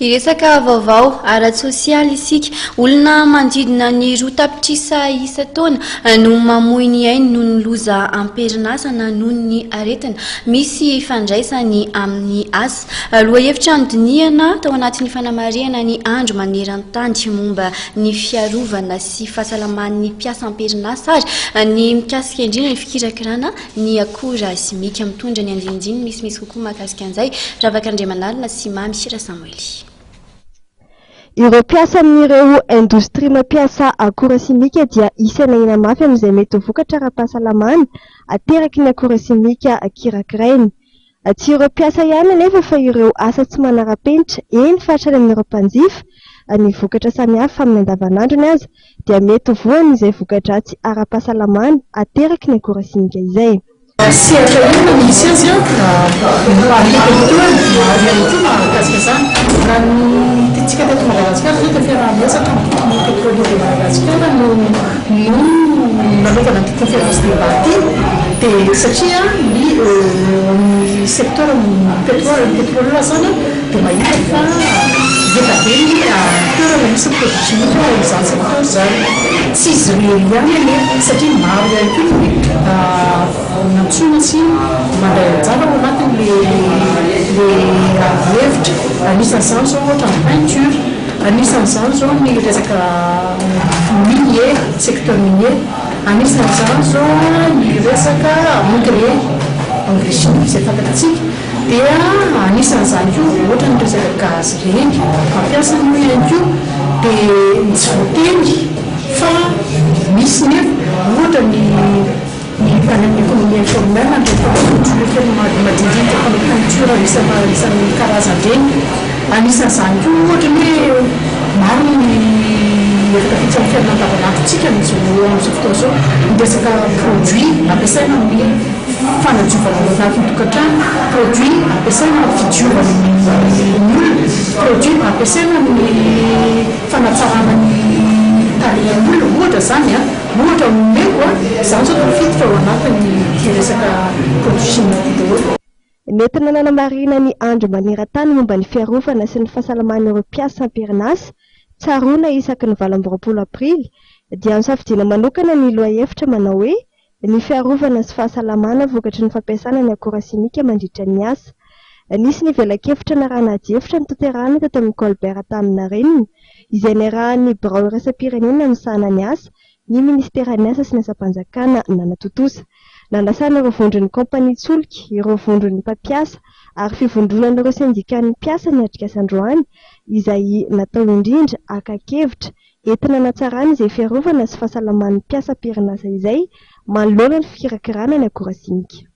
Iresaka vaovao ara sosialy isika olona manodidina ny roa tapitrisa isa taona no mamoy ny ainy noho ny loza amperinasana noho ny aretina misy fandraisany amin'ny asa. Lohahevitra nodiniana tao anatin'ny fanamariana ny andro maneran-tany momba ny fiarovana sy fahasalaman'ny mpiasa amperinasa ary ny mikasika indrindra ny fikirakirana ny akora simika mitondra ny andinindiny misy kokoa mahakasika an'izay Ravakandriamanalina sy Mamy Sira Samuely. Ireo mpiasa amin'ireo indostria mampiasa akora simika dia isana ina mafy amin'izay mety ho vokatra ara-pahasalamana ateraky ny akora simika kirakirainy. Tsy ireo mpiasa ihany anefa fa ireo asa tsy manara-penitra eny fatrany amin'ireo mpanjifa ny vokatra samihafa amin'ny andavanandrony aza dia mety ho voany izay vokatra tsy ara-pahasalamana ateraky ny akora simika izay. Sehatra io misy azy raha ny titsika teto Madagasikara zao dia fiaraha-miasatra ny petrolier de Madagasikara no nanaovana an'ity conférence débat ity dia satria ny secteur pétrole zany dia mahita fa vetabe ny toerana misy produit chimique izany secteur zany tsy izy rery ihany ane satria maro ihany koa nantsona sy mandray anjara ao anatin'le hevitra anisan'izany zao ohatra ny peinture anisan'izany zao ny resaka minier secteur minier anisan'izany zao ny resaka engrais chimique izay fantatsika dia anisan'izany koa ohatra ny resaka gaz reny mampiasa ny ihany koa dia tsy voateny fa misy nefa ohatra ny économie informelle madindinika peinture isan'ny karazany reny anisan'izany koa ohatra hoe maro ny efaka fitsany fiainana andavanandrontsika amin'izao fotoana zao miresaka produit ampiasaina amin'ny fanadiovana ao anatin'ny tokantrano, produit ampiasaina amin'ny fidiovana ny olona, produit ampiasaina amin'ny fanatsarana ny tarehan'olona ohatra zany ohatra meko zany zao tafiditra ao anatin'ny resaka produit chimique daholo. Nentina nanamarina ny andro maneran-tany momba ny fiarovana sy ny fahasalaman'ireo mpiasa amperinasa tsaroana isaky ny 20 aprily dia nisafidiana manokana ny lohahevitra manao hoe ny fiarovana sy fahasalamana vokatry ny fampiasana ny akora simika mandritra ny asa. Nisy ny velakevitra naranajevitra notanterahana teto amin'ny Colbert Taminarenina izay niarahan'ny birao iraisam-pirenena misahana ny asa ny ministeran'ny asa sy ny asa-panjakana nanatotosa. Nanasana ireo vondron'ny kompania tsoloka, ireo vondron'ny mpampiasa ary fivondronan'ireo sendikan'ny mpiasa ny atrika Androany izay natao indrindra akakevitra entina natsarana izay fiarovana sy fahasalaman'ny mpiasa amperinasa izay manoloana ny fikirakirana ny akora simika.